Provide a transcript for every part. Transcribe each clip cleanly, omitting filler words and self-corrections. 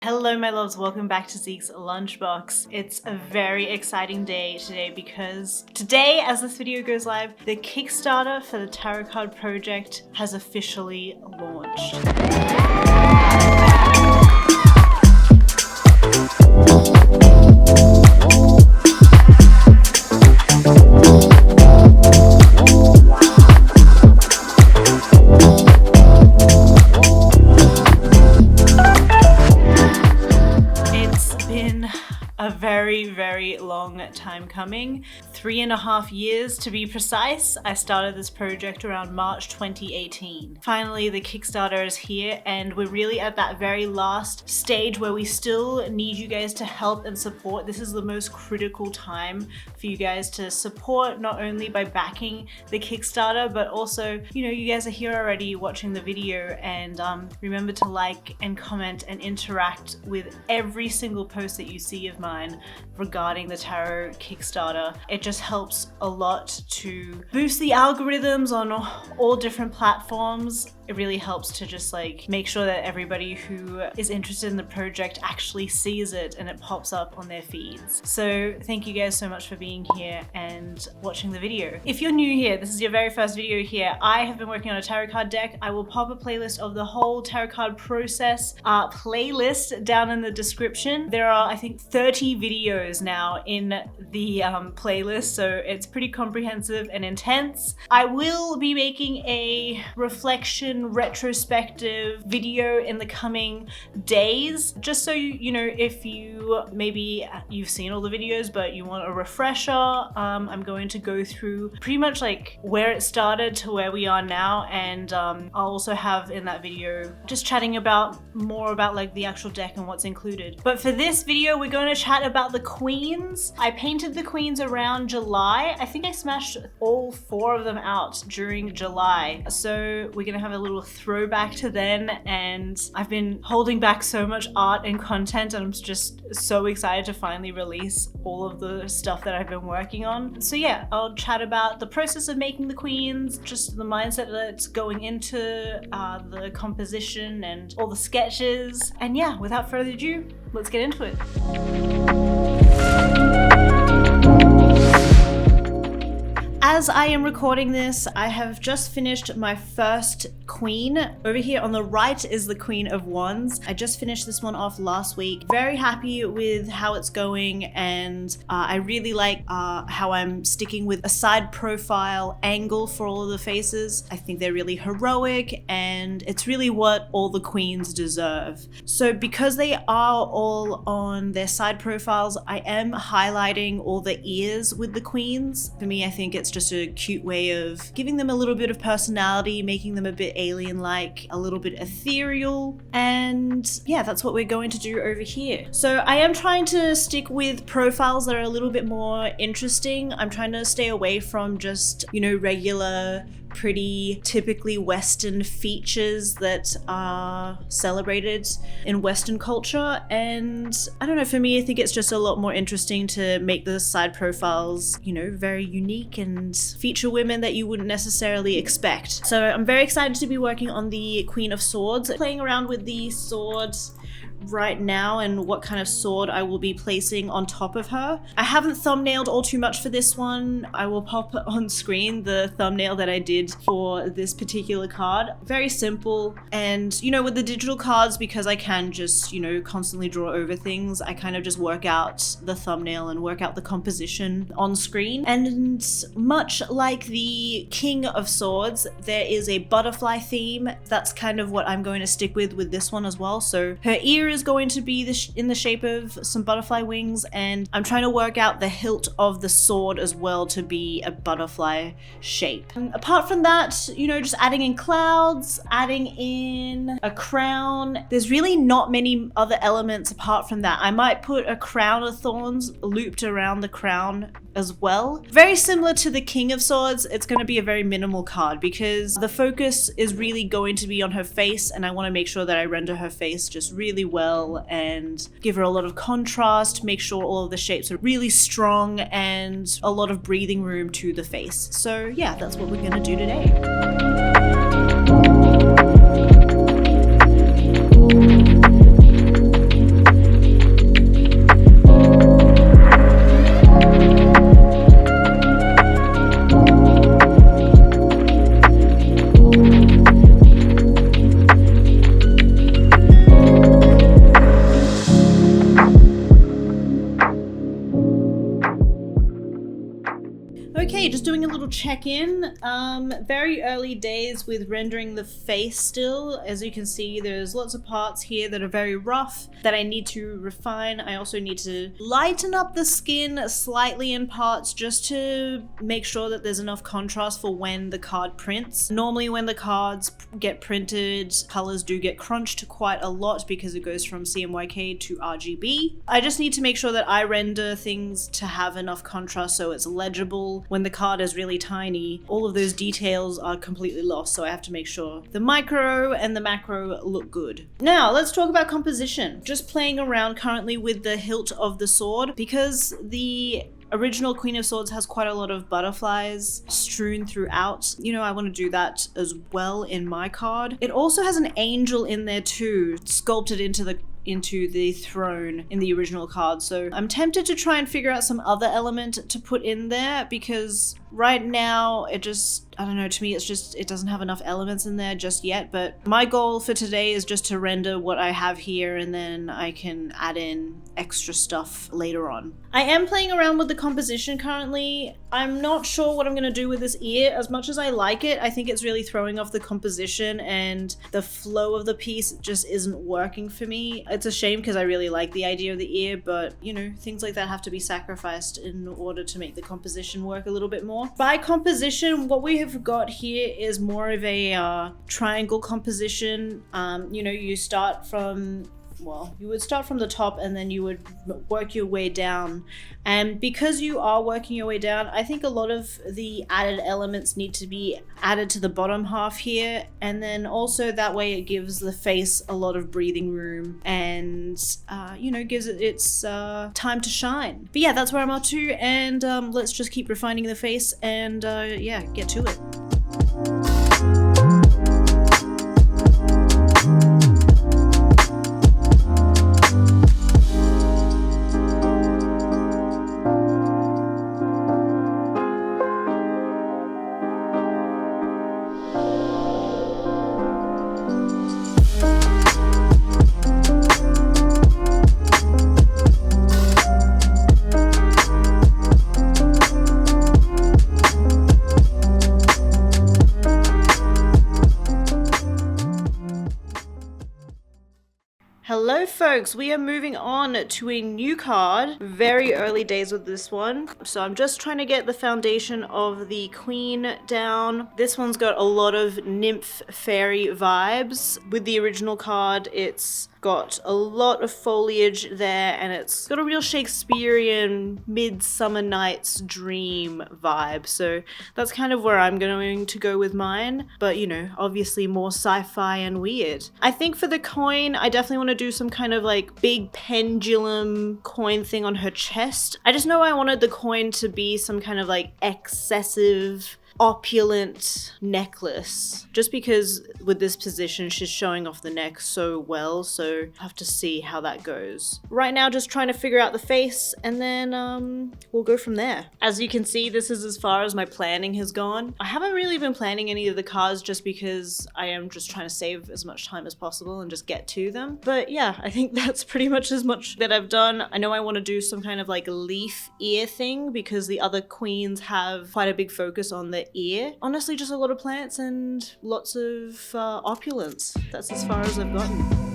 Hello my loves, welcome back to Zeke's Lunchbox. It's a very exciting day today because today, as this video goes live, the Kickstarter for the Tarot Card Project has officially launched. A very long time coming. 3.5 years to be precise. I started this project around March 2018. Finally, the Kickstarter is here and we're really at that very last stage where we still need you guys to help and support. This is the most critical time for you guys to support, not only by backing the Kickstarter, but also, you know, you guys are here already watching the video, and remember to like and comment and interact with every single post that you see of mine regarding the tarot Kickstarter. It just helps a lot to boost the algorithms on all different platforms. It really helps to just like make sure that everybody who is interested in the project actually sees it and it pops up on their feeds. So thank you guys so much for being here and watching the video. If you're new here, this is your very first video here, I have been working on a tarot card deck. I will pop a playlist of the whole tarot card process playlist down in the description. There are, I think, 30 videos now in the playlist, so it's pretty comprehensive and intense. I will be making a reflection retrospective video in the coming days, just so you know, if you maybe you've seen all the videos but you want a refresher. I'm going to go through pretty much like where it started to where we are now, and I'll also have in that video just chatting about more about like the actual deck and what's included. But for this video we're going to chat about the queens. I painted the queens around July. I think I smashed all 4 of them out during July, so we're gonna have a little throwback to then, and I've been holding back so much art and content, and I'm just so excited to finally release all of the stuff that I've been working on. So yeah, I'll chat about the process of making the queens, just the mindset that's going into the composition and all the sketches, and yeah, without further ado, let's get into it. As I am recording this, I have just finished my first queen. Over here on the right is the Queen of Wands. I just finished this one off last week. Very happy with how it's going, and I really like how I'm sticking with a side profile angle for all of the faces. I think they're really heroic, and it's really what all the queens deserve. So because they are all on their side profiles, I am highlighting all the ears with the queens. For me, I think it's just a cute way of giving them a little bit of personality, making them a bit alien-like, a little bit ethereal, and yeah, that's what we're going to do over here. So I am trying to stick with profiles that are a little bit more interesting. I'm trying to stay away from just, you know, regular pretty typically Western features that are celebrated in Western culture, and I don't know, for me I think it's just a lot more interesting to make the side profiles, you know, very unique and feature women that you wouldn't necessarily expect. So I'm very excited to be working on the Queen of Swords, playing around with the swords right now and what kind of sword I will be placing on top of her. I haven't thumbnailed all too much for this one. I will pop on screen the thumbnail that I did for this particular card. Very simple, and you know, with the digital cards, because I can just, you know, constantly draw over things, I kind of just work out the thumbnail and work out the composition on screen. And much like the King of Swords, there is a butterfly theme. That's kind of what I'm going to stick with this one as well. So her ear is going to be in the shape of some butterfly wings, and I'm trying to work out the hilt of the sword as well to be a butterfly shape. And apart from that, you know, just adding in clouds, adding in a crown. There's really not many other elements apart from that. I might put a crown of thorns looped around the crown as well. Very similar to the King of Swords, it's going to be a very minimal card because the focus is really going to be on her face, and I want to make sure that I render her face just really well and give her a lot of contrast, make sure all of the shapes are really strong and a lot of breathing room to the face. So yeah, that's what we're going to do today. doing a little check-in. Very early days with rendering the face still. As you can see, there's lots of parts here that are very rough that I need to refine. I also need to lighten up the skin slightly in parts just to make sure that there's enough contrast for when the card prints. Normally when the cards get printed, colors do get crunched quite a lot because it goes from CMYK to RGB. I just need to make sure that I render things to have enough contrast so it's legible. When the card is really tiny, all of those details are completely lost, so I have to make sure the micro and the macro look good. Now let's talk about composition. Just playing around currently with the hilt of the sword because the original Queen of Swords has quite a lot of butterflies strewn throughout. You know, I want to do that as well in my card. It also has an angel in there too, sculpted into the throne in the original card. So I'm tempted to try and figure out some other element to put in there because right now it just, I don't know, to me it doesn't have enough elements in there just yet. But my goal for today is just to render what I have here and then I can add in extra stuff later on. I am playing around with the composition currently. I'm not sure what I'm going to do with this ear. As much as I like it, I think it's really throwing off the composition and the flow of the piece just isn't working for me. It's a shame because I really like the idea of the ear, but you know, things like that have to be sacrificed in order to make the composition work a little bit more. By composition, what we have got here is more of a triangle composition. You know, you start from, well, you would start from the top and then you would work your way down. And because you are working your way down, I think a lot of the added elements need to be added to the bottom half here. And then also that way it gives the face a lot of breathing room and, you know, gives it its time to shine. But yeah, that's where I'm up to. And let's just keep refining the face and yeah, get to it. Hello folks, we are moving on to a new card. Very early days with this one. So I'm just trying to get the foundation of the Queen down. This one's got a lot of nymph fairy vibes. With the original card, it's got a lot of foliage there and it's got a real Shakespearean Midsummer Night's Dream vibe. So that's kind of where I'm going to go with mine. But you know, obviously more sci-fi and weird. I think for the coin, I definitely want to do some kind of like big pendulum coin thing on her chest. I just know I wanted the coin to be some kind of like excessive opulent necklace, just because with this position she's showing off the neck so well, so I have to see how that goes. Right now just trying to figure out the face and then we'll go from there. As you can see, this is as far as my planning has gone. I haven't really been planning any of the cards just because I am just trying to save as much time as possible and just get to them. But yeah, I think that's pretty much as much that I've done. I know I want to do some kind of like leaf ear thing because the other queens have quite a big focus on the ear. Honestly, just a lot of plants and lots of opulence. That's as far as I've gotten.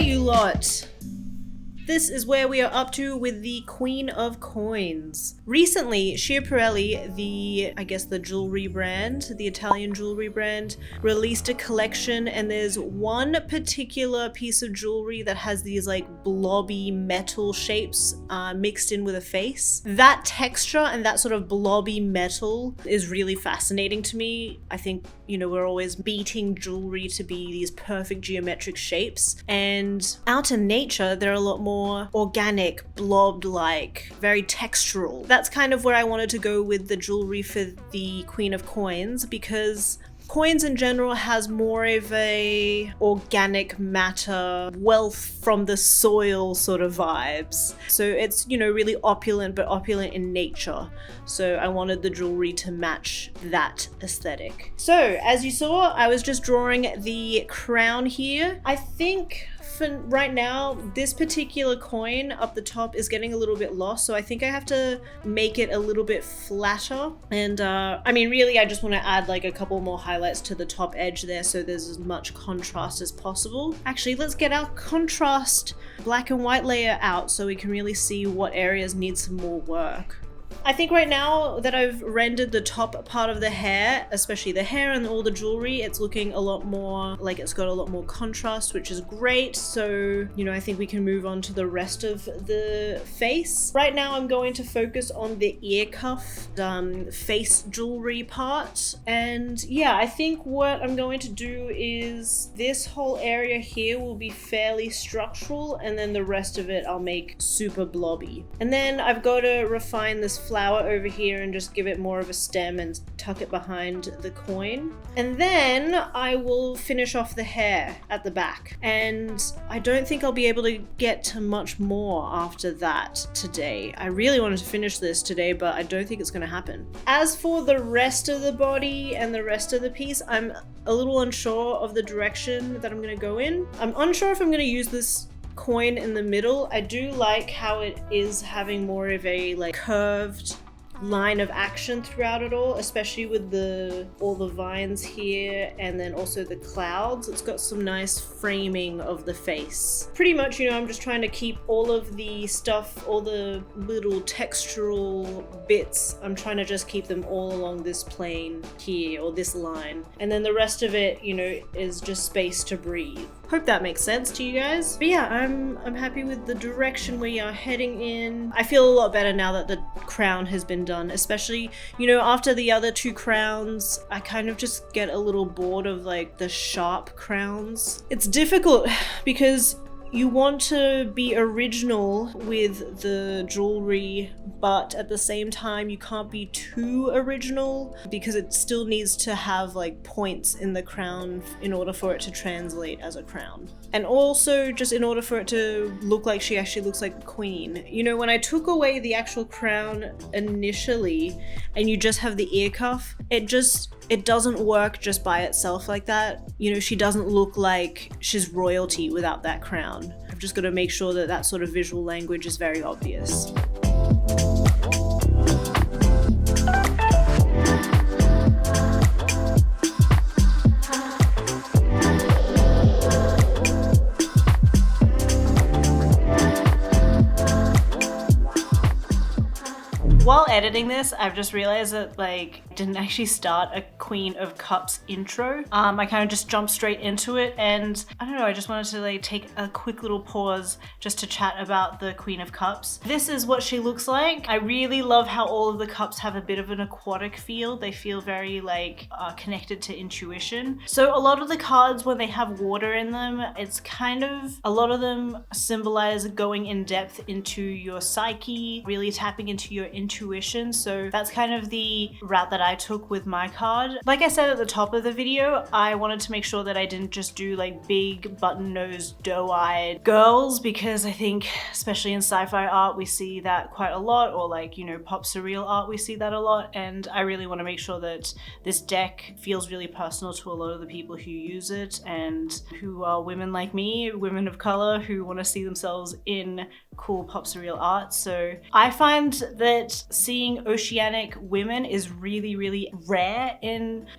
You lot. This is where we are up to with the Queen of Coins. Recently, Schiaparelli, the jewelry brand, the Italian jewelry brand, released a collection, and there's one particular piece of jewelry that has these like blobby metal shapes mixed in with a face. That texture and that sort of blobby metal is really fascinating to me. I think, you know, we're always beating jewelry to be these perfect geometric shapes, and out in nature, they're a lot more more organic, blob-like, very textural. That's kind of where I wanted to go with the jewelry for the Queen of Coins, because coins in general has more of a organic matter, wealth from the soil sort of vibes. So it's, you know, really opulent, but opulent in nature. So I wanted the jewelry to match that aesthetic. So as you saw, I was just drawing the crown here. I think for right now, this particular coin up the top is getting a little bit lost, so I think I have to make it a little bit flatter. And I mean, really, I just want to add like a couple more highlights to the top edge there so there's as much contrast as possible. Actually, let's get our contrast black and white layer out so we can really see what areas need some more work. I think right now that I've rendered the top part of the hair, especially the hair and all the jewelry, it's looking a lot more like it's got a lot more contrast, which is great. So, you know, I think we can move on to the rest of the face. Right now I'm going to focus on the ear cuff, face jewelry part. And yeah, I think what I'm going to do is this whole area here will be fairly structural, and then the rest of it I'll make super blobby. And then I've got to refine this flower over here and just give it more of a stem and tuck it behind the coin. And then I will finish off the hair at the back. And I don't think I'll be able to get to much more after that today. I really wanted to finish this today, but I don't think it's going to happen. As for the rest of the body and the rest of the piece, I'm a little unsure of the direction that I'm going to go in. I'm unsure if I'm going to use this coin in the middle. I do like how it is having more of a like curved line of action throughout it all, especially with all the vines here and then also the clouds. It's got some nice framing of the face. Pretty much, you know, I'm just trying to keep all of the stuff, all the little textural bits, I'm trying to just keep them all along this plane here, or this line. And then the rest of it, you know, is just space to breathe. Hope that makes sense to you guys. But yeah, I'm happy with the direction we are heading in. I feel a lot better now that the crown has been done, especially, you know, after the other two crowns, I kind of just get a little bored of like the sharp crowns. It's difficult because you want to be original with the jewelry, but at the same time you can't be too original because it still needs to have like points in the crown in order for it to translate as a crown. And also just in order for it to look like she actually looks like a queen. You know, when I took away the actual crown initially and you just have the ear cuff, it doesn't work just by itself like that. You know, she doesn't look like she's royalty without that crown. I've just got to make sure that that sort of visual language is very obvious. While editing this, I've just realized that like I didn't actually start a Queen of Cups intro. I kind of just jumped straight into it, and I don't know, I just wanted to like take a quick little pause just to chat about the Queen of Cups. This is what she looks like. I really love how all of the cups have a bit of an aquatic feel. They feel very like connected to intuition. So a lot of the cards, when they have water in them, it's kind of, a lot of them symbolize going in depth into your psyche, really tapping into your intuition. So that's kind of the route that I took with my card. Like I said at the top of the video, I wanted to make sure that I didn't just do like big button-nosed, doe-eyed girls, because I think especially in sci-fi art we see that quite a lot, or like, you know, pop surreal art we see that a lot, and I really want to make sure that this deck feels really personal to a lot of the people who use it and who are women like me, women of color who want to see themselves in cool pop surreal art. So I find that seeing oceanic women is really, really rare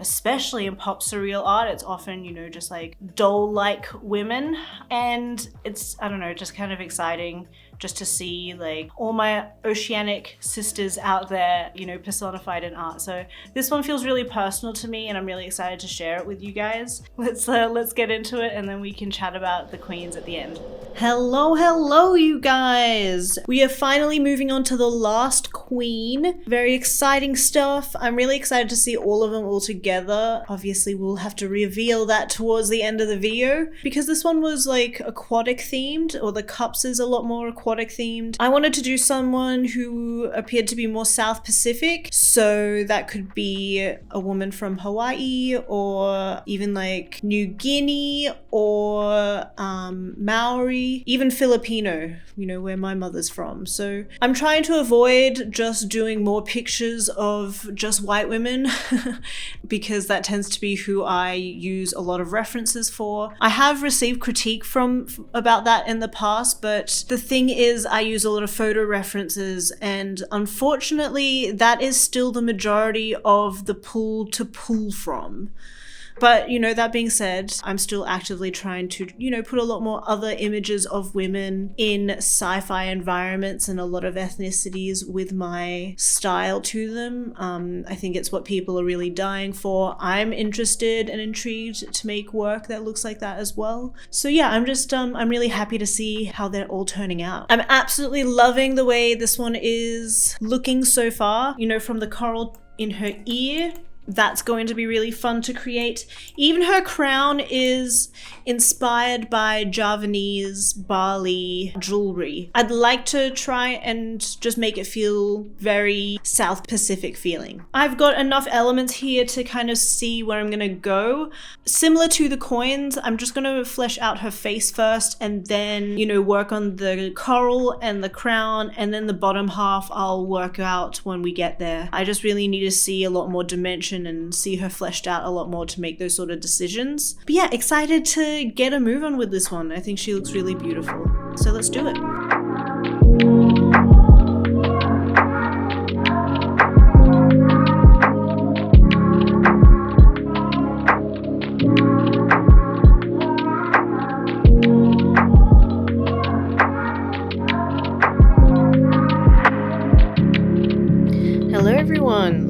especially in pop surreal art. It's often, you know, just like doll-like women, and it's, I don't know, just kind of exciting just to see like all my oceanic sisters out there, you know, personified in art. So this one feels really personal to me and I'm really excited to share it with you guys. Let's get into it and then we can chat about the queens at the end. Hello you guys! We are finally moving on to the last queen. Very exciting stuff. I'm really excited to see all of them all together. Obviously we'll have to reveal that towards the end of the video because this one was like aquatic themed, or the cups is a lot more aquatic themed. I wanted to do someone who appeared to be more South Pacific, so that could be a woman from Hawaii or even like New Guinea or Maori, even Filipino, you know, where my mother's from. So I'm trying to avoid just doing more pictures of just white women because that tends to be who I use a lot of references for. I have received critique about that in the past, but the thing is I use a lot of photo references and unfortunately that is still the majority of the pool to pull from. But, you know, that being said, I'm still actively trying to, you know, put a lot more other images of women in sci-fi environments and a lot of ethnicities with my style to them. I think it's what people are really dying for. I'm interested and intrigued to make work that looks like that as well. So yeah, I'm really happy to see how they're all turning out. I'm absolutely loving the way this one is looking so far, you know, from the coral in her ear. That's going to be really fun to create. Even her crown is inspired by Javanese Bali jewelry. I'd like to try and just make it feel very South Pacific feeling. I've got enough elements here to kind of see where I'm gonna go. Similar to the coins, I'm just gonna flesh out her face first and then, you know, work on the coral and the crown, and then the bottom half I'll work out when we get there. I just really need to see a lot more dimension and see her fleshed out a lot more to make those sort of decisions. But yeah, excited to get a move on with this one. I think she looks really beautiful. So let's do it.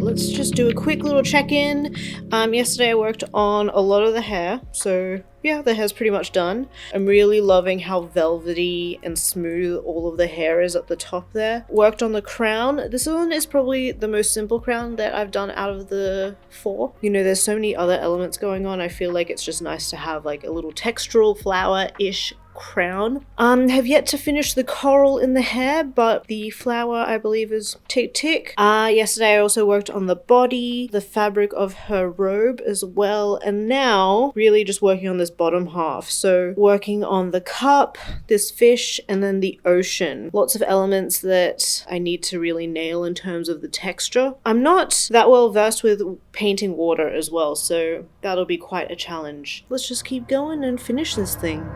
Let's just do a quick little check-in. Yesterday I worked on a lot of the hair, so yeah, the hair's pretty much done. I'm really loving how velvety and smooth all of the hair is at the top there. Worked on the crown. This one is probably the most simple crown that I've done out of the 4. You know, there's so many other elements going on. I feel like it's just nice to have like a little textural flower-ish crown. Have yet to finish the coral in the hair, but the flower I believe is tick. Yesterday I also worked on the body, the fabric of her robe as well, and now really just working on this bottom half. So working on the cup, this fish, and then the ocean. Lots of elements that I need to really nail in terms of the texture. I'm not that well versed with painting water as well, so that'll be quite a challenge. Let's just keep going and finish this thing.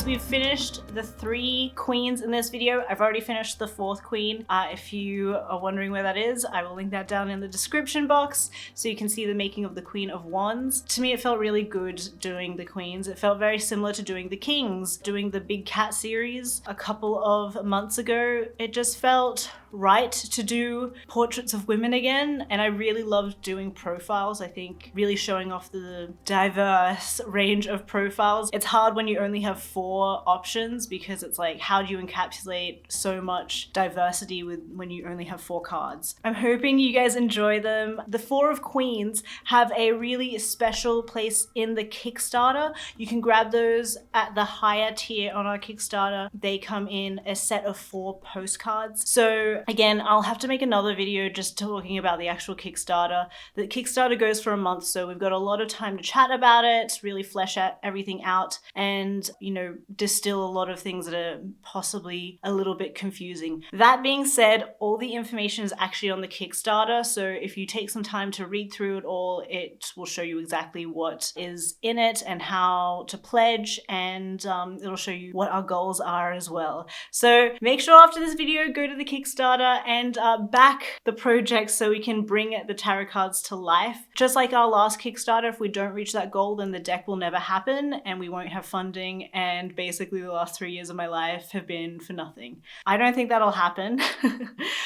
We've finished the 3 queens in this video. I've already finished the 4th queen. If you are wondering where that is, I will link that down in the description box so you can see the making of the Queen of Wands. To me, it felt really good doing the queens. It felt very similar to doing the kings, doing the Big Cat series a couple of months ago. It just felt right to do portraits of women again, and I really loved doing profiles. I think really showing off the diverse range of profiles. It's hard when you only have 4 options because it's like, how do you encapsulate so much diversity when you only have 4 cards? I'm hoping you guys enjoy them. The 4 of Queens have a really special place in the Kickstarter. You can grab those at the higher tier on our Kickstarter. They come in a set of 4 postcards. So again, I'll have to make another video just talking about the actual Kickstarter. The Kickstarter goes for a month, so we've got a lot of time to chat about it, really flesh out everything out, and, you know, distill a lot of things that are possibly a little bit confusing. That being said, all the information is actually on the Kickstarter, so if you take some time to read through it all, it will show you exactly what is in it and how to pledge, and it'll show you what our goals are as well. So make sure after this video, go to the Kickstarter and back the project so we can bring the tarot cards to life. Just like our last Kickstarter, if we don't reach that goal, then the deck will never happen and we won't have funding, and basically the last 3 years of my life have been for nothing. I don't think that'll happen.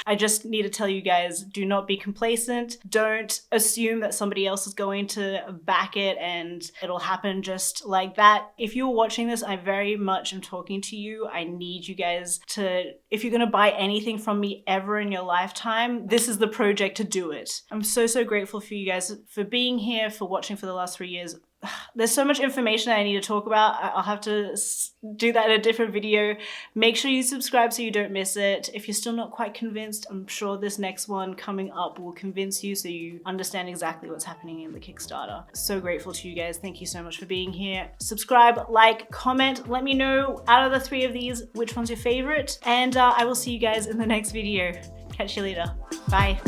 I just need to tell you guys, do not be complacent. Don't assume that somebody else is going to back it and it'll happen just like that. If you're watching this, I very much am talking to you. I need you guys to, if you're going to buy anything from me ever in your lifetime, this is the project to do it. I'm so grateful for you guys for being here, for watching for the last 3 years. There's so much information I need to talk about. I'll have to do that in a different video. Make sure you subscribe so you don't miss it. If you're still not quite convinced, I'm sure this next one coming up will convince you so you understand exactly what's happening in the Kickstarter. So grateful to you guys. Thank you so much for being here. Subscribe, like, comment. Let me know out of the 3 of these, which one's your favorite. And I will see you guys in the next video. Catch you later. Bye.